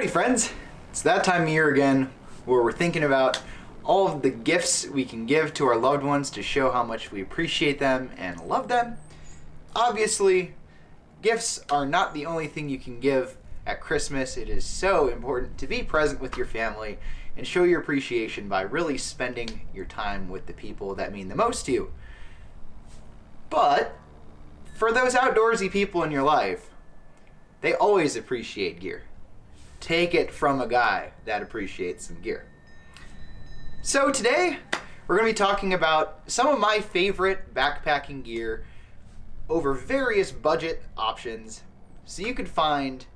Howdy friends, it's that time of year again where we're thinking about all of the gifts we can give to our loved ones to show how much we appreciate them and love them. Obviously, gifts are not the only thing you can give at Christmas. It is so important to be present with your family and show your appreciation by really spending your time with the people that mean the most to you. But for those outdoorsy people in your life, they always appreciate gear. Take it from a guy that appreciates some gear. So today, we're going to be talking about some of my favorite backpacking gear over various budget options so you could find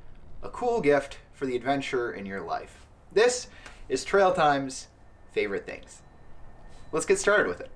a cool gift for the adventure in your life. This is Trail Time's favorite things. Let's get started with it.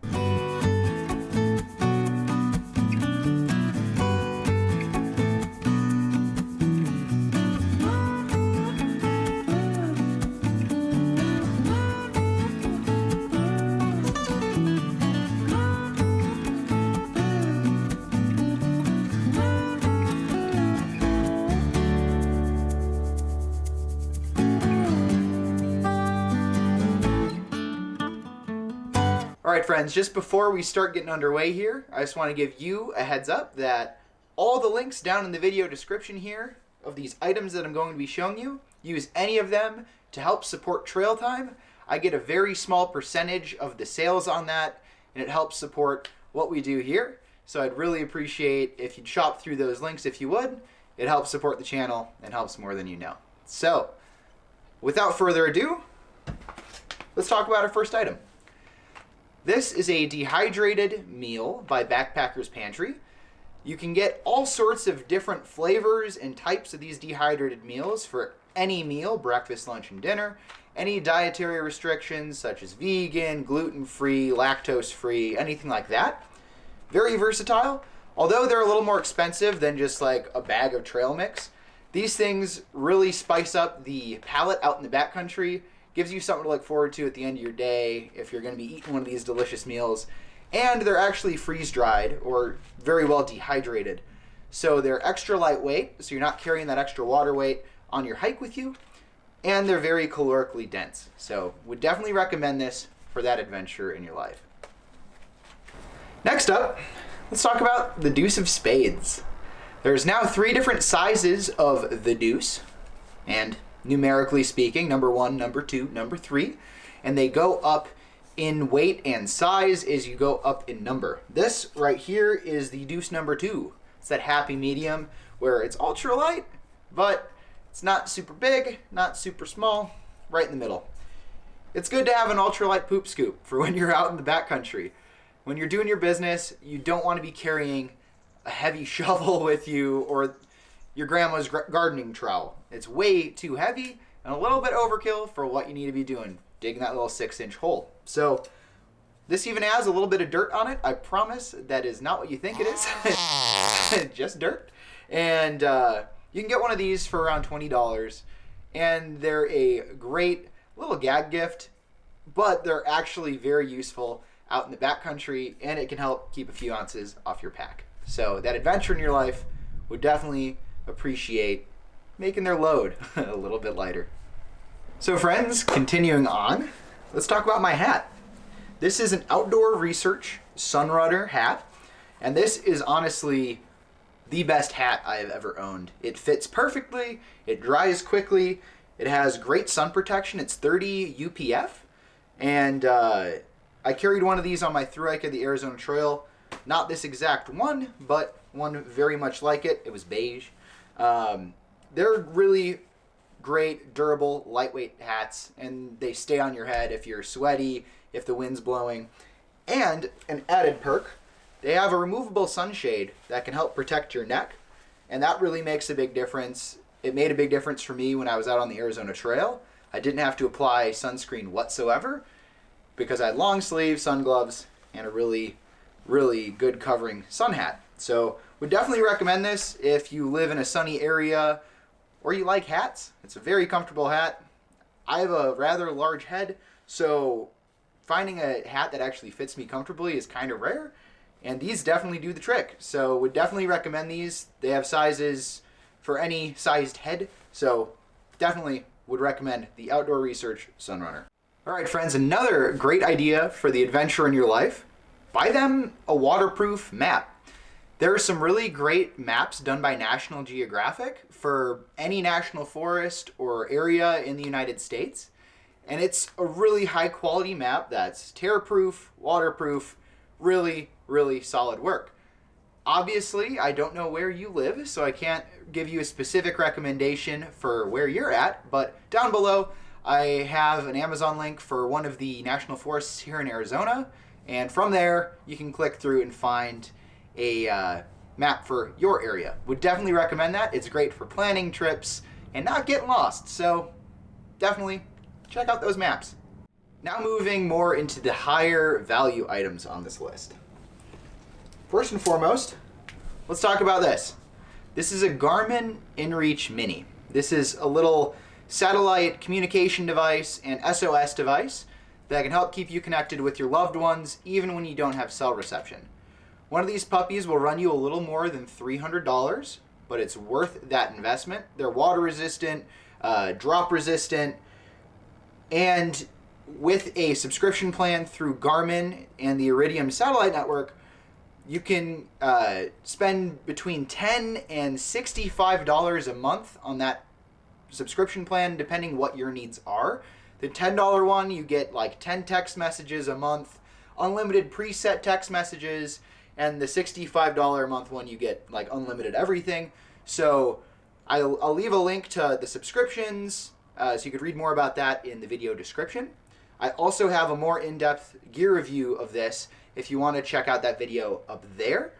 Alright friends, just before we start getting underway here, I just want to give you a heads up that all the links down in the video description here of these items that I'm going to be showing you, use any of them to help support Trail Time. I get a very small percentage of the sales on that, and it helps support what we do here. So I'd really appreciate if you'd shop through those links if you would. It helps support the channel and helps more than you know. So, without further ado, let's talk about our first item. This is a dehydrated meal by Backpacker's Pantry. You can get all sorts of different flavors and types of these dehydrated meals for any meal, breakfast, lunch, and dinner. Any dietary restrictions such as vegan, gluten-free, lactose-free, anything like that. Very versatile. Although they're a little more expensive than just like a bag of trail mix, these things really spice up the palate out in the backcountry. Gives you something to look forward to at the end of your day if you're going to be eating one of these delicious meals. And they're actually freeze-dried or very well dehydrated. So they're extra lightweight, so you're not carrying that extra water weight on your hike with you. And they're very calorically dense. So would definitely recommend this for that adventure in your life. Next up, let's talk about the Deuce of Spades. There's now 3 different sizes of the Deuce. And numerically speaking, number 1, number 2, number 3, and they go up in weight and size as you go up in number. This right here is the Deuce number 2. It's that happy medium where it's ultra light, but it's not super big, not super small, right in the middle. It's good to have an ultralight poop scoop for when you're out in the backcountry. When you're doing your business, you don't want to be carrying a heavy shovel with you or your grandma's gardening trowel. It's way too heavy and a little bit overkill for what you need to be doing, digging that little 6-inch hole. So this even has a little bit of dirt on it. I promise that is not what you think it is. Just dirt. And you can get one of these for around $20. And they're a great little gag gift, but they're actually very useful out in the backcountry, and it can help keep a few ounces off your pack. So that adventure in your life would definitely appreciate making their load a little bit lighter. So friends, continuing on, let's talk about my hat. This is an Outdoor Research Sunrunner hat, and this is honestly the best hat I have ever owned. It fits perfectly, it dries quickly, it has great sun protection, it's 30 UPF, and I carried one of these on my thru hike of the Arizona Trail. Not this exact one, but one very much like it. It was beige. They're really great, durable, lightweight hats, and they stay on your head if you're sweaty, if the wind's blowing. And an added perk, they have a removable sunshade that can help protect your neck, and that really makes a big difference. It made a big difference for me when I was out on the Arizona Trail. I didn't have to apply sunscreen whatsoever because I had long sleeves, sun gloves, and a really, really good covering sun hat. So would definitely recommend this if you live in a sunny area or you like hats. It's a very comfortable hat. I have a rather large head, so finding a hat that actually fits me comfortably is kind of rare, and these definitely do the trick. So would definitely recommend these. They have sizes for any sized head, so definitely would recommend the Outdoor Research Sunrunner. All right, friends, another great idea for the adventure in your life. Buy them a waterproof map. There are some really great maps done by National Geographic for any national forest or area in the United States. And it's a really high quality map that's tear-proof, waterproof, really, really solid work. Obviously, I don't know where you live, so I can't give you a specific recommendation for where you're at, but down below I have an Amazon link for one of the national forests here in Arizona, and from there you can click through and find a map for your area. Would definitely recommend that. It's great for planning trips and not getting lost, so definitely check out those maps. Now moving more into the higher value items on this list. First and foremost, let's talk about this. This is a Garmin InReach Mini. This is a little satellite communication device and SOS device that can help keep you connected with your loved ones even when you don't have cell reception. One of these puppies will run you a little more than $300, but it's worth that investment. They're water resistant, drop resistant, and with a subscription plan through Garmin and the Iridium satellite network, you can spend between $10 and $65 a month on that subscription plan, depending what your needs are. The $10 one, you get like 10 text messages a month, unlimited preset text messages, and the $65 a month one, you get like unlimited everything. So I'll leave a link to the subscriptions so you could read more about that in the video description. I also have a more in-depth gear review of this if you want to check out that video up there.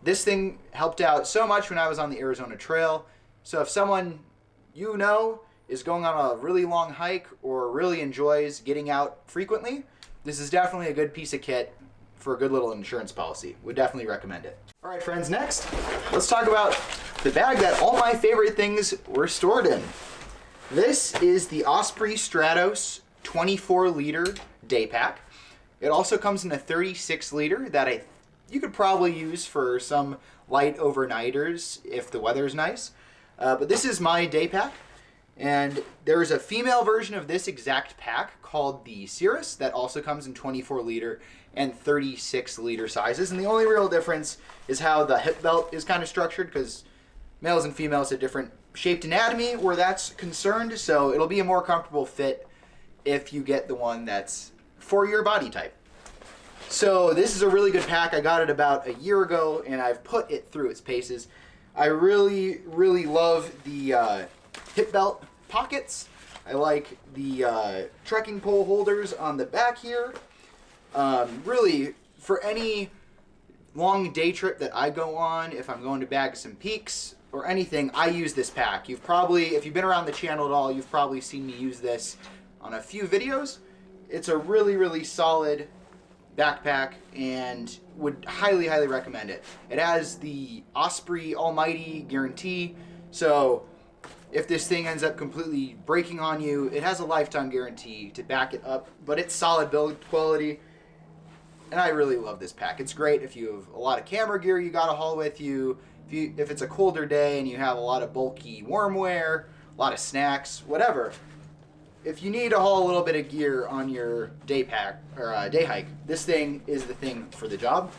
This thing helped out so much when I was on the Arizona Trail. So if someone you know is going on a really long hike or really enjoys getting out frequently, this is definitely a good piece of kit for a good little insurance policy. Would definitely recommend it. All right, friends, next, let's talk about the bag that all my favorite things were stored in. This is the Osprey Stratos 24-liter Daypack. It also comes in a 36-liter that you could probably use for some light overnighters if the weather's nice. But this is my Daypack, and there's a female version of this exact pack called the Sirrus that also comes in 24-liter and 36-liter sizes. And the only real difference is how the hip belt is kind of structured, because males and females have different shaped anatomy where that's concerned. So it'll be a more comfortable fit if you get the one that's for your body type. So this is a really good pack. I got it about a year ago, and I've put it through its paces. I really, really love the hip belt pockets. I like the trekking pole holders on the back here. Really, for any long day trip that I go on, if I'm going to bag some peaks or anything, I use this pack. You've probably, if you've been around the channel at all, you've probably seen me use this on a few videos. It's a really, really solid backpack and would highly, highly recommend it. It has the Osprey Almighty guarantee, so if this thing ends up completely breaking on you, it has a lifetime guarantee to back it up, but it's solid build quality, and I really love this pack. It's great if you have a lot of camera gear you gotta haul with you, if it's a colder day and you have a lot of bulky warm wear, a lot of snacks, whatever. If you need to haul a little bit of gear on your day pack or day hike, this thing is the thing for the job.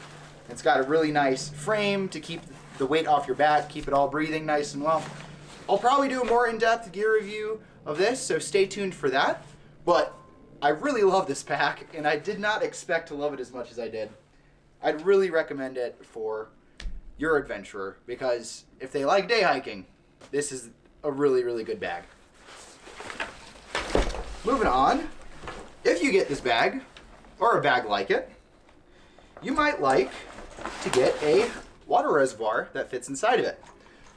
It's got a really nice frame to keep the weight off your back, keep it all breathing nice and well. I'll probably do a more in-depth gear review of this, so stay tuned for that. But I really love this pack, and I did not expect to love it as much as I did. I'd really recommend it for your adventurer, because if they like day hiking, this is a really, really good bag. Moving on, if you get this bag, or a bag like it, you might like to get a water reservoir that fits inside of it.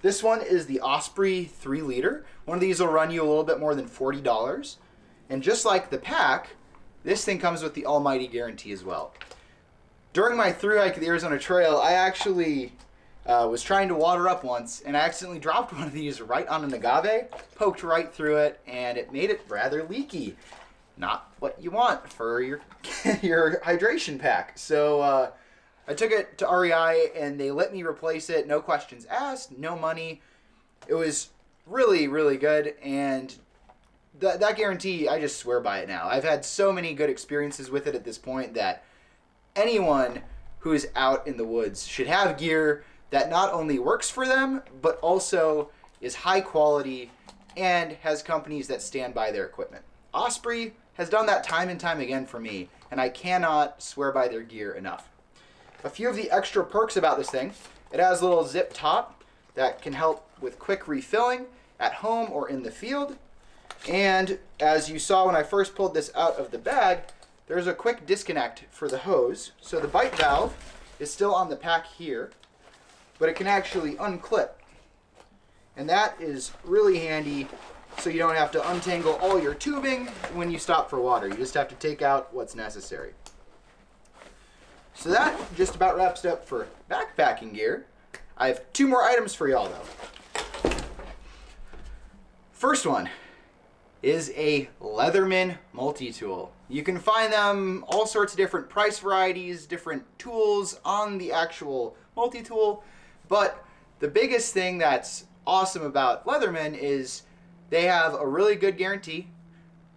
This one is the Osprey 3-liter. One of these will run you a little bit more than $40. And just like the pack, this thing comes with the Almighty guarantee as well. During my thru hike of the Arizona Trail, I actually was trying to water up once, and I accidentally dropped one of these right on an agave, poked right through it, and it made it rather leaky. Not what you want for your your hydration pack. So I took it to REI, and they let me replace it, no questions asked, no money. It was really, really good, and that guarantee, I just swear by it now. I've had so many good experiences with it at this point that anyone who is out in the woods should have gear that not only works for them, but also is high quality and has companies that stand by their equipment. Osprey has done that time and time again for me, and I cannot swear by their gear enough. A few of the extra perks about this thing: it has a little zip top that can help with quick refilling at home or in the field. And as you saw when I first pulled this out of the bag, there's a quick disconnect for the hose. So the bite valve is still on the pack here, but it can actually unclip. And that is really handy, so you don't have to untangle all your tubing when you stop for water. You just have to take out what's necessary. So that just about wraps it up for backpacking gear. I have 2 more items for y'all though. First one is a Leatherman multi-tool. You can find them all sorts of different price varieties, different tools on the actual multi-tool, but the biggest thing that's awesome about Leatherman is they have a really good guarantee,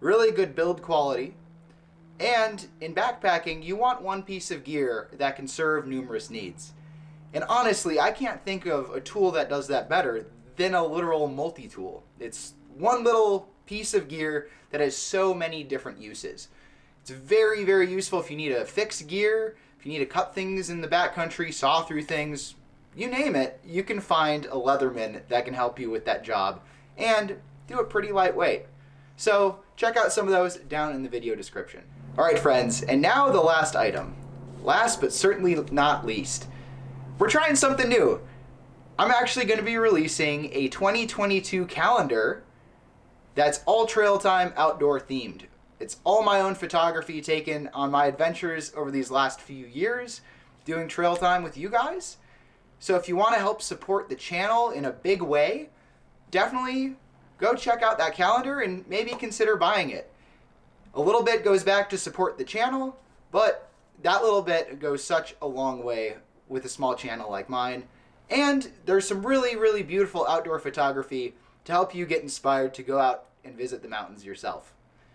really good build quality, and in backpacking, you want one piece of gear that can serve numerous needs. And honestly, I can't think of a tool that does that better than a literal multi-tool. It's one little piece of gear that has so many different uses. It's very, very useful if you need to fix gear, if you need to cut things in the backcountry, saw through things, you name it, you can find a Leatherman that can help you with that job and do it pretty lightweight. So check out some of those down in the video description. All right, friends, and now the last item. Last but certainly not least, we're trying something new. I'm actually going to be releasing a 2022 calendar that's all trail time outdoor themed. It's all my own photography taken on my adventures over these last few years doing trail time with you guys. So if you want to help support the channel in a big way, definitely go check out that calendar and maybe consider buying it. A little bit goes back to support the channel, but that little bit goes such a long way with a small channel like mine. And there's some really, really beautiful outdoor photography to help you get inspired to go out and visit the mountains yourself.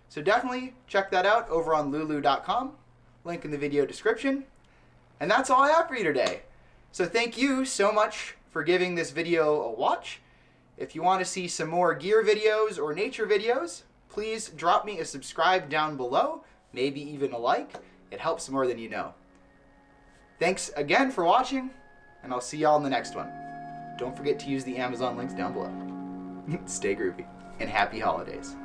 So definitely check that out over on lulu.com, link in the video description. And that's all I have for you today. So thank you so much for giving this video a watch. If you want to see some more gear videos or nature videos, please drop me a subscribe down below, maybe even a like. It helps more than you know. Thanks again for watching, and I'll see y'all in the next one. Don't forget to use the Amazon links down below. Stay groovy, and happy holidays.